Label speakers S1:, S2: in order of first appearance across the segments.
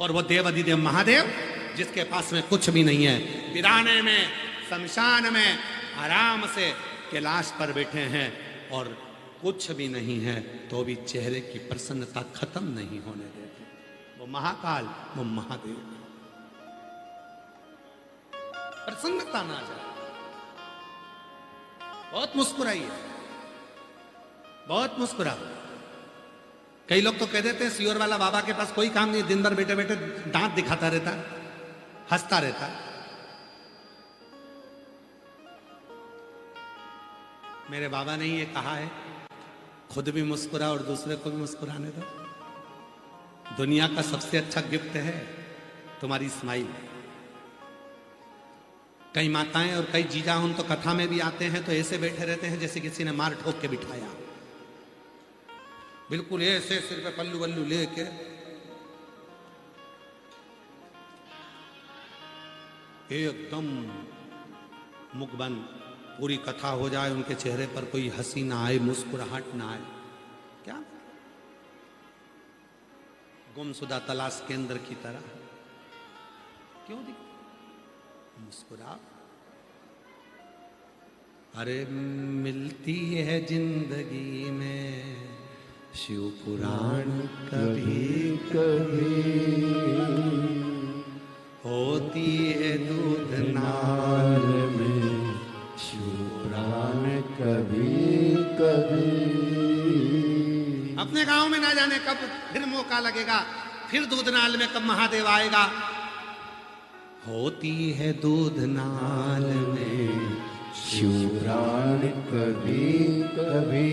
S1: और वो देव अधिदेव महादेव जिसके पास में कुछ भी नहीं है, वीराने में शमशान में आराम से कैलाश पर बैठे हैं और कुछ भी नहीं है तो भी चेहरे की प्रसन्नता खत्म नहीं होने देते। वो महाकाल, वो महादेव, प्रसन्नता ना जाए। बहुत मुस्कुराइए, बहुत मुस्कुराओ। कई लोग तो कह देते हैं सियोर वाला बाबा के पास कोई काम नहीं, दिन भर बैठे बैठे दांत दिखाता रहता, हंसता रहता। मेरे बाबा ने ये कहा है, खुद भी मुस्कुरा और दूसरे को भी मुस्कुराने दो। दुनिया का सबसे अच्छा गिफ्ट है तुम्हारी स्माइल। कई माताएं और कई जीजा उन तो कथा में भी आते हैं तो ऐसे बैठे रहते हैं जैसे किसी ने मार ठोक के बिठाया, बिल्कुल ऐसे सिर पे पल्लू वल्लू लेके। एकदम मुख बंद, पूरी कथा हो जाए, उनके चेहरे पर कोई हंसी ना आए, मुस्कुराहट ना आए। क्या गुमशुदा तलाश केंद्र की तरह क्यों दिख मुस्कुरा। अरे मिलती है जिंदगी में शिव पुराण कभी कभी, होती है दूध नाल में शिव पुराण कभी कभी। अपने गांव में ना जाने कब फिर मौका लगेगा, फिर दूध नाल में कब महादेव आएगा। होती है दूध नाल में शिव पुराण कभी कभी।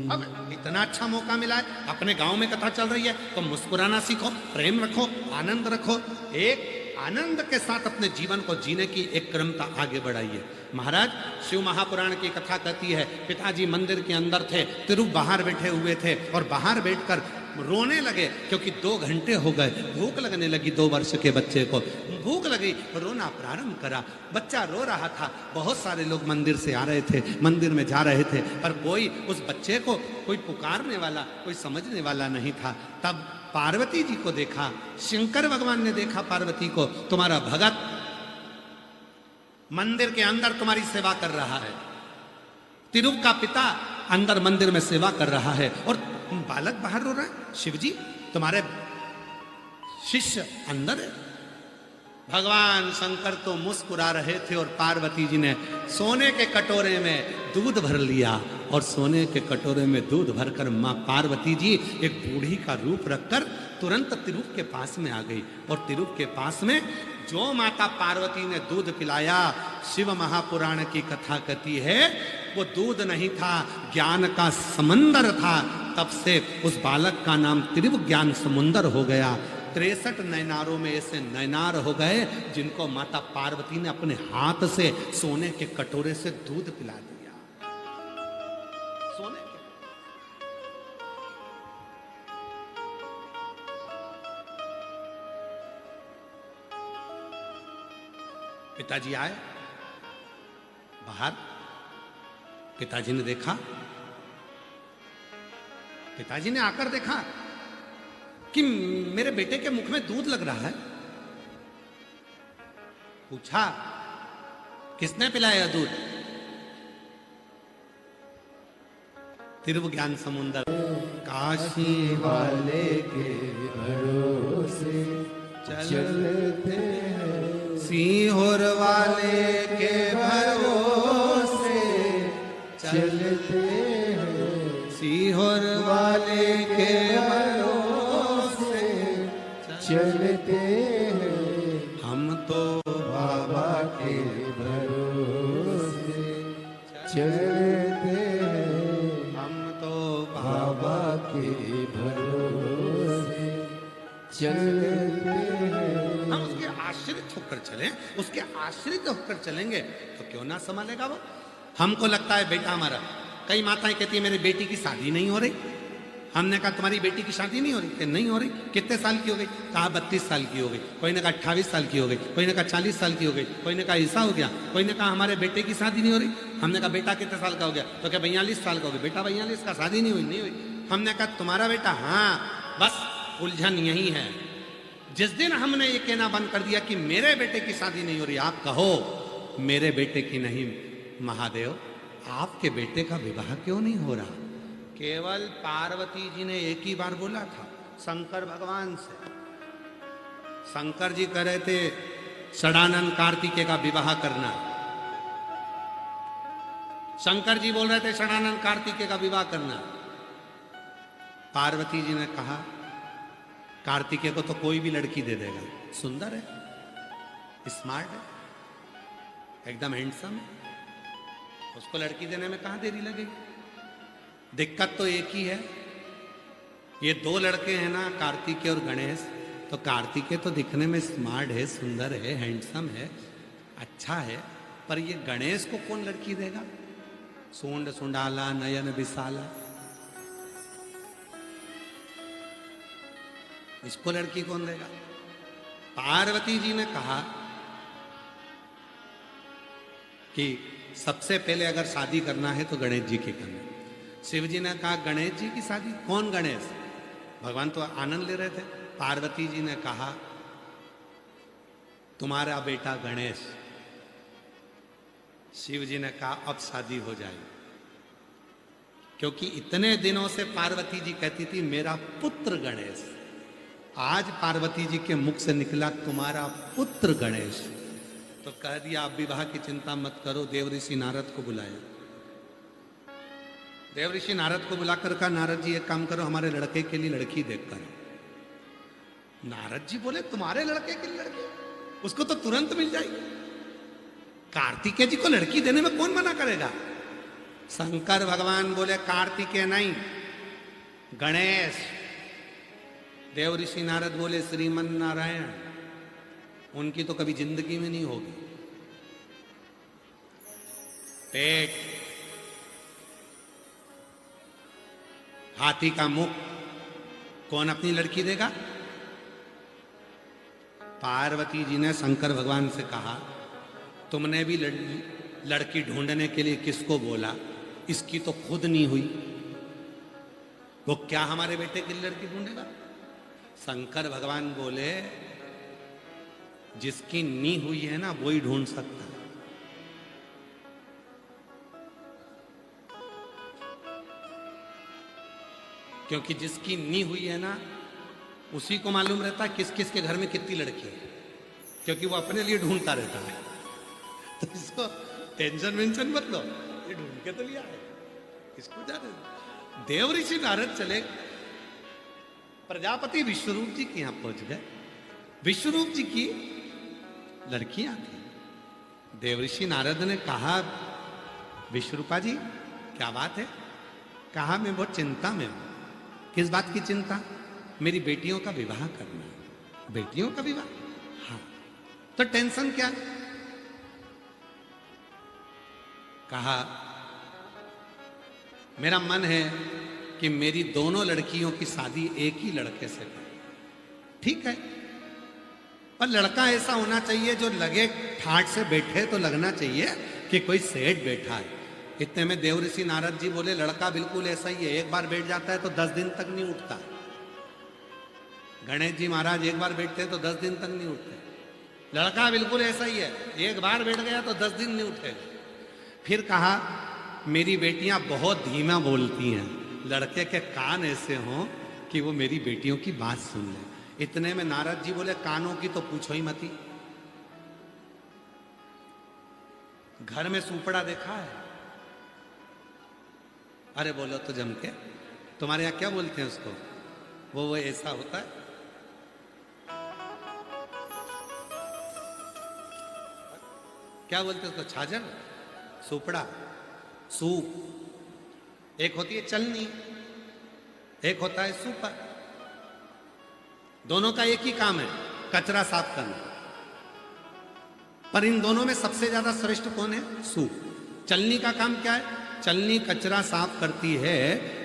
S1: अब इतना अच्छा मौका मिला है, अपने गांव में कथा चल रही है तो मुस्कुराना सीखो, प्रेम रखो, आनंद रखो। एक आनंद के साथ अपने जीवन को जीने की एक क्रमता आगे बढ़ाइए। महाराज शिव महापुराण की कथा कहती है, पिताजी मंदिर के अंदर थे, तिरुप बाहर बैठे हुए थे और बाहर बैठकर रोने लगे क्योंकि 2 घंटे हो गए, भूख लगने लगी। 2 वर्ष के बच्चे को भूख लगी, रोना प्रारंभ करा। बच्चा रो रहा था, बहुत सारे लोग मंदिर से आ रहे थे, मंदिर में जा रहे थे, पर कोई उस बच्चे को कोई पुकारने वाला, कोई समझने वाला नहीं था। तब पार्वती जी को देखा, शंकर भगवान ने देखा पार्वती को, तुम्हारा भगत मंदिर के अंदर तुम्हारी सेवा कर रहा है, तिरुप का पिता अंदर मंदिर में सेवा कर रहा है और बालक बाहर रो रहा है। शिवजी तुम्हारे शिष्य अंदर है। भगवान शंकर तो मुस्कुरा रहे थे और पार्वती जी ने सोने के कटोरे में दूध भर लिया और सोने के कटोरे में दूध भरकर मां पार्वती जी एक बूढ़ी का रूप रखकर तुरंत तिरुप के पास में आ गई। और तिरुप के पास में जो माता पार्वती ने दूध पिलाया, शिव महापुराण की कथा कहती है वो दूध नहीं था, ज्ञान का समंदर था। तब से उस बालक का नाम त्रिभुव ज्ञान समुंदर हो गया। 63 नैनारों में ऐसे नैनार हो गए जिनको माता पार्वती ने अपने हाथ से सोने के कटोरे से दूध पिला दिया। सोने के पिताजी आए बाहर, पिताजी ने देखा, पिताजी ने आकर देखा कि मेरे बेटे के मुख में दूध लग रहा है। पूछा किसने पिलाया दूध? तिरुव ज्ञान समुंदर। काशी वाले के भरोसे चलते हैं, सीहोर वाले के भरोसे चलते हैं, सीहोर वाले के भरोसे चलते हैं। हम तो बाबा के भरोसे चलते हैं, हम तो बाबा के भरोसे चलते हैं। हम उसके आश्रित होकर चलें, उसके आश्रित होकर चलेंगे तो क्यों ना संभालेगा वो। हमको लगता है बेटा हमारा, कई माताएं कहती है मेरी बेटी की शादी नहीं हो रही। हमने कहा तुम्हारी बेटी की शादी नहीं हो रही? नहीं हो रही। कितने साल की हो गई? कहा 32 साल की हो गई। कोई ने कहा 28 साल की हो गई, कोई ने कहा 40 साल की हो गई, कोई ने कहा ऐसा हो गया, कोई ने कहा हमारे बेटे की शादी नहीं हो रही। हमने कहा बेटा कितने साल का हो गया? तो क्या 42 साल का हो गया। बेटा 42 का, शादी नहीं हुई, नहीं हुई। हमने कहा तुम्हारा बेटा? हाँ। बस उलझन यही है। जिस दिन हमने ये कहना बंद कर दिया कि मेरे बेटे की शादी नहीं हो रही, आप कहो मेरे बेटे की नहीं, महादेव आपके बेटे का विवाह क्यों नहीं हो रहा? केवल पार्वती जी ने एक ही बार बोला था शंकर भगवान से। शंकर जी कह रहे थे षडानन कार्तिकेय का विवाह करना। शंकर जी बोल रहे थे षडानन कार्तिकेय का विवाह करना। पार्वती जी ने कहा कार्तिकेय को तो कोई भी लड़की दे देगा, सुंदर है, स्मार्ट है, एकदम हैंडसम है, उसको लड़की देने में कहां देरी लगेगी? दिक्कत तो एक ही है, ये दो लड़के हैं ना कार्तिकेय और गणेश, तो कार्तिकेय तो दिखने में स्मार्ट है, सुंदर है, हैंडसम है, अच्छा है, पर ये गणेश को कौन लड़की देगा? सूंड सुंडाला नयन विशाला, इसको लड़की कौन देगा? पार्वती जी ने कहा कि सबसे पहले अगर शादी करना है तो गणेश जी की करना। शिव जी ने कहा गणेश जी की शादी? कौन गणेश? भगवान तो आनंद ले रहे थे। पार्वती जी ने कहा तुम्हारा बेटा गणेश। शिव जी ने कहा अब शादी हो जाएगी, क्योंकि इतने दिनों से पार्वती जी कहती थी मेरा पुत्र गणेश। आज पार्वती जी के मुख से निकला तुम्हारा पुत्र गणेश, तो कह दिया आप विवाह की चिंता मत करो। देव ऋषि नारद को बुलाया। देव ऋषि नारद को बुलाकर कहा नारद जी एक काम करो, हमारे लड़के के लिए लड़की देख कर। नारद जी बोले तुम्हारे लड़के के लिए लड़की? उसको तो तुरंत मिल जाएगी। कार्तिकेय जी को लड़की देने में कौन मना करेगा? शंकर भगवान बोले कार्तिकेय नहीं, गणेश। देव ऋषि नारद बोले श्रीमन नारायण, उनकी तो कभी जिंदगी में नहीं होगी। पेट, हाथी का मुख, कौन अपनी लड़की देगा? पार्वती जी ने शंकर भगवान से कहा तुमने भी लड़की ढूंढने के लिए किसको बोला? इसकी तो खुद नहीं हुई, वो क्या हमारे बेटे के लिए लड़की ढूंढेगा? शंकर भगवान बोले जिसकी नी हुई है ना वो ही ढूंढ सकता है। क्योंकि जिसकी नी हुई है ना उसी को मालूम रहता है किस किस के घर में कितनी लड़की है, क्योंकि वो अपने लिए ढूंढता रहता है। तो इसको टेंशन वेंशन मत लो, ये ढूंढ के तो लिया है, इसको जाने दो। देव ऋषि नारद चले, प्रजापति विश्वरूप जी के यहां पहुंच गए। विश्वरूप जी की लड़कियां थी। देव ऋषि नारद ने कहा विश्वरूपा जी क्या बात है? कहा मैं बहुत चिंता में हूं। किस बात की चिंता? मेरी बेटियों का विवाह करना है। बेटियों का विवाह? हाँ। तो टेंशन क्या? कहा मेरा मन है कि मेरी दोनों लड़कियों की शादी एक ही लड़के से करें। ठीक है, पर लड़का ऐसा होना चाहिए जो लगे ठाट से बैठे तो लगना चाहिए कि कोई सेठ बैठा है। इतने में देव ऋषि नारद जी बोले लड़का बिल्कुल ऐसा ही है, एक बार बैठ जाता है तो 10 दिन तक नहीं उठता। गणेश जी महाराज एक बार बैठते हैं तो 10 दिन तक नहीं उठते। लड़का बिल्कुल ऐसा ही है, एक बार बैठ गया तो 10 दिन नहीं उठेगा। फिर कहा मेरी बेटियां बहुत धीमा बोलती हैं, लड़के के कान ऐसे हों कि वो मेरी बेटियों की बात सुन ले। इतने में नारद जी बोले कानों की तो पूछो ही मती। घर में सुपड़ा देखा है? अरे बोलो तो जम के, तुम्हारे यहां क्या बोलते हैं उसको? वो ऐसा होता है, क्या बोलते हैं उसको? छाजर, सुपड़ा, सूप। एक होती है चलनी, एक होता है सुपर। दोनों का एक ही काम है, कचरा साफ करना। पर इन दोनों में सबसे ज्यादा श्रेष्ठ कौन है? सूप। चलनी का काम क्या है? चलनी कचरा साफ करती है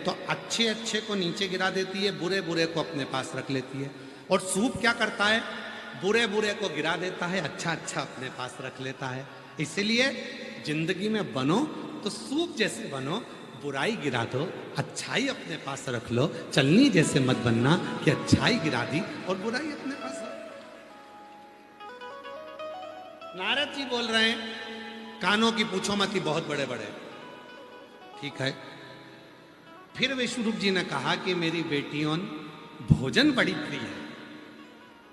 S1: तो अच्छे अच्छे को नीचे गिरा देती है, बुरे बुरे को अपने पास रख लेती है। और सूप क्या करता है? बुरे बुरे को गिरा देता है, अच्छा अच्छा अपने पास रख लेता है। इसलिए जिंदगी में बनो तो सूप जैसे बनो, बुराई गिरा दो, अच्छाई अपने पास रख लो। चलनी जैसे मत बनना कि अच्छाई गिरा दी और बुराई अपने पास रख। नारद जी बोल रहे हैं, कानों की पूछो मत, बहुत बड़े बड़े। ठीक है। फिर विश्वरूप जी ने कहा कि मेरी बेटियों भोजन बड़ी प्रिय है,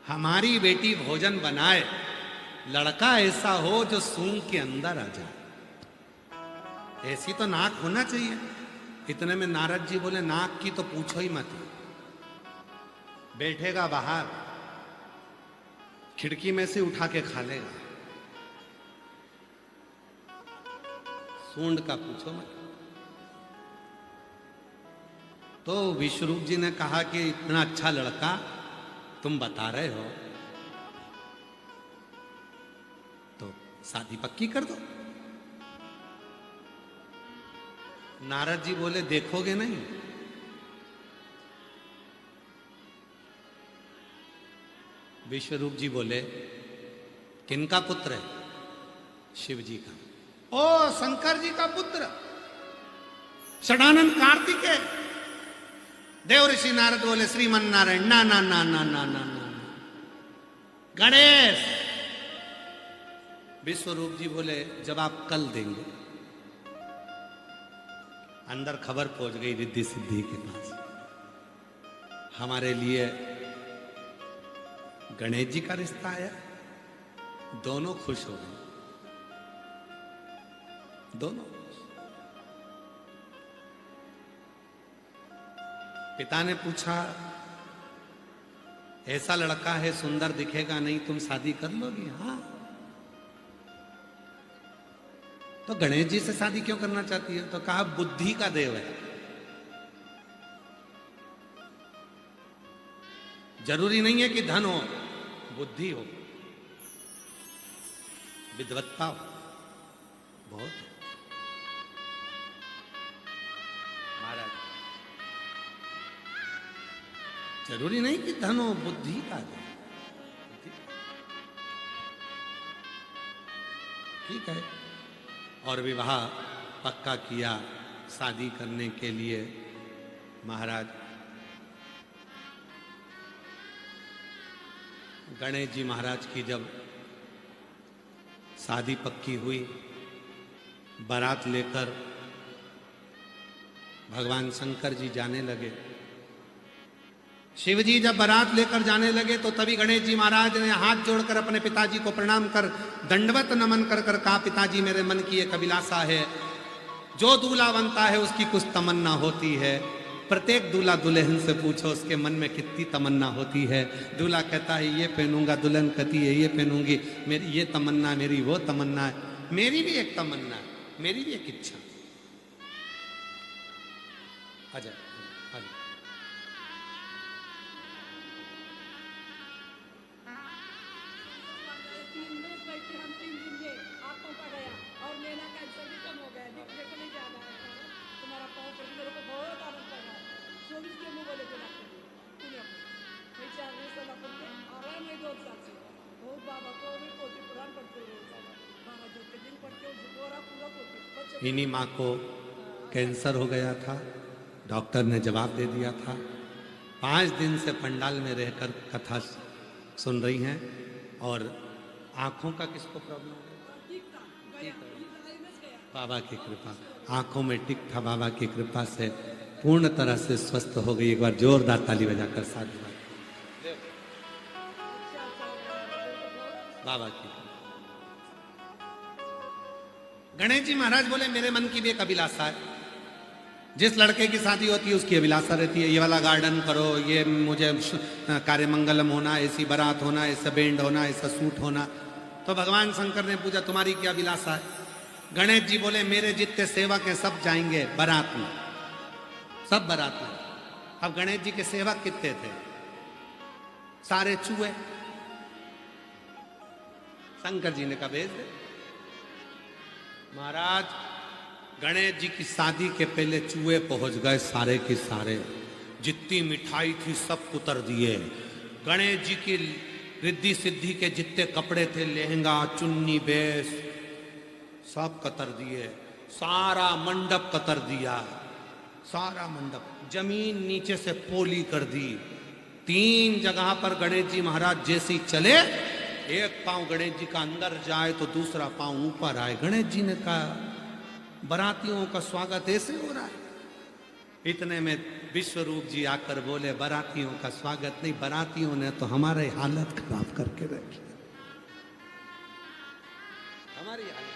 S1: हमारी बेटी भोजन बनाए, लड़का ऐसा हो जो सूंघ के अंदर आ जाए। ऐसी तो नाक होना चाहिए। इतने में नारद जी बोले, नाक की तो पूछो ही मत, बैठेगा बाहर, खिड़की में से उठा के खा लेगा। सूंड का पूछो मत। तो विश्वरूप जी ने कहा कि इतना अच्छा लड़का तुम बता रहे हो तो शादी पक्की कर दो। नारद जी बोले, देखोगे नहीं? विश्वरूप जी बोले, किनका पुत्र है? शिव जी का। ओ शंकर जी का पुत्र, षडानंद कार्तिकेय। देव ऋषि नारद बोले, श्रीमन नारायण, ना ना ना ना ना ना ना। गणेश। विश्वरूप जी बोले, जवाब कल देंगे। अंदर खबर पहुंच गई रिद्धि सिद्धि के पास, हमारे लिए गणेश जी का रिश्ता आया। दोनों खुश हो गए, दोनों। पिता ने पूछा, ऐसा लड़का है, सुंदर दिखेगा नहीं, तुम शादी कर लोगी? हाँ। तो गणेश जी से शादी क्यों करना चाहती है? तो कहा, बुद्धि का देव है। जरूरी नहीं है कि धन हो, बुद्धि हो, विद्वत्ता हो, बहुत है। महाराज, जरूरी नहीं कि धन हो, बुद्धि का देव। ठीक है। और विवाह पक्का किया। शादी करने के लिए महाराज गणेश जी महाराज की जब शादी पक्की हुई, बारात लेकर भगवान शंकर जी जाने लगे। शिव जी जब बारात लेकर जाने लगे तो तभी गणेश जी महाराज ने हाथ जोड़कर अपने पिताजी को प्रणाम कर दंडवत नमन कर कहा, पिताजी मेरे मन की एक अभिलाषा है, जो दूल्हा बनता है उसकी कुछ तमन्ना होती है। प्रत्येक दूल्हा दुल्हन से पूछो उसके मन में कितनी तमन्ना होती है। दूल्हा कहता है ये पहनूंगा, दुल्हन कहती है ये पहनूंगी, मेरी ये तमन्ना, मेरी वो तमन्ना है। मेरी भी एक तमन्ना है, मेरी भी एक इच्छा। आजा, आजा। इन्हीं माँ को कैंसर हो गया था, डॉक्टर ने जवाब दे दिया था। 5 दिन से पंडाल में रहकर कथा सुन रही हैं। और आंखों का किसको प्रॉब्लम है? बाबा की कृपा, आंखों में टिक था, बाबा की कृपा से पूर्ण तरह से स्वस्थ हो गई। एक बार जोरदार ताली बजाकर साधुवाद बाबा की। गणेश जी महाराज बोले, मेरे मन की भी एक अभिलाषा है। जिस लड़के की शादी होती है उसकी अभिलाषा रहती है, ये वाला गार्डन करो, ये मुझे कार्यमंगलम होना, ऐसी बारात होना, ऐसा बैंड होना, ऐसा सूट होना। तो भगवान शंकर ने पूछा, तुम्हारी क्या अभिलाषा है? गणेश जी बोले, मेरे जितने सेवक हैं सब जाएंगे बारात में, सब बारात में। अब गणेश जी के सेवक कितने थे? सारे चूहे। शंकर जी ने कहा, भेज दे। महाराज गणेश जी की शादी के पहले चूहे पहुंच गए, सारे के सारे। जितनी मिठाई थी सब उतर दिए। गणेश जी की रिद्धि सिद्धि के जितने कपड़े थे, लहंगा, चुन्नी, बेस, सब कतर दिए। सारा मंडप कतर दिया। सारा मंडप, जमीन नीचे से पोली कर दी। 3 जगह पर गणेश जी महाराज जैसे ही चले, एक पांव गणेश जी का अंदर जाए तो दूसरा पांव ऊपर आए। गणेश जी ने कहा बारातियों का स्वागत ऐसे हो रहा है। इतने में विश्वरूप जी आकर बोले बारातियों का स्वागत नहीं, बारातियों ने तो हमारी हालत खराब करके रखी, हमारी हालत।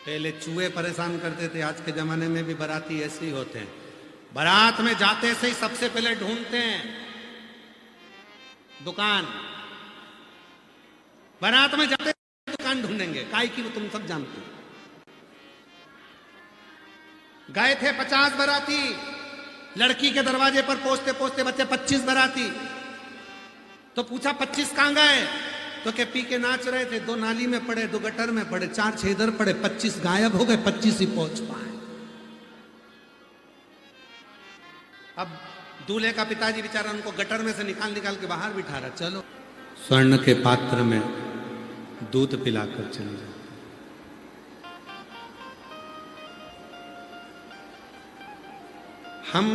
S1: पहले चूहे परेशान करते थे, आज के जमाने में भी बाराती ऐसे ही होते हैं। बारात में जाते से ही सबसे पहले ढूंढते हैं दुकान। बारात में जाते दुकान ढूंढेंगे, काय की वो तुम सब जानते हो। गए थे 50 बाराती, लड़की के दरवाजे पर पहुंचते पहुंचते बच्चे 25 बाराती। तो पूछा 25 कहां गए? तो के पी के नाच रहे थे, 2 नाली में पड़े, 2 गटर में पड़े, 4 छेदर पड़े, 25 गायब हो गए, 25 ही पहुंच पाए। अब दूल्हे का पिताजी बेचारा उनको गटर में से निकाल निकाल के बाहर बिठा रहा, चलो स्वर्ण के पात्र में दूध पिलाकर चले जाते। हम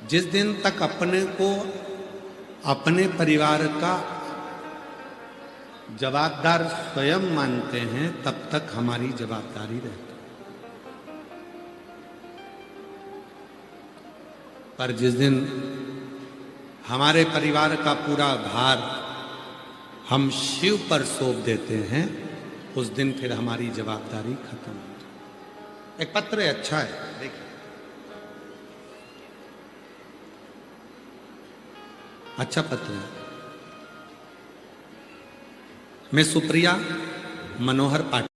S1: जिस दिन तक अपने को अपने परिवार का जवाबदार स्वयं मानते हैं, तब तक हमारी जवाबदारी रहती है। पर जिस दिन हमारे परिवार का पूरा भार हम शिव पर सौंप देते हैं, उस दिन फिर हमारी जवाबदारी खत्म होती है। एक पत्र है, अच्छा है, देखिए। अच्छा पत्र है। मैं सुप्रिया मनोहर पाटिल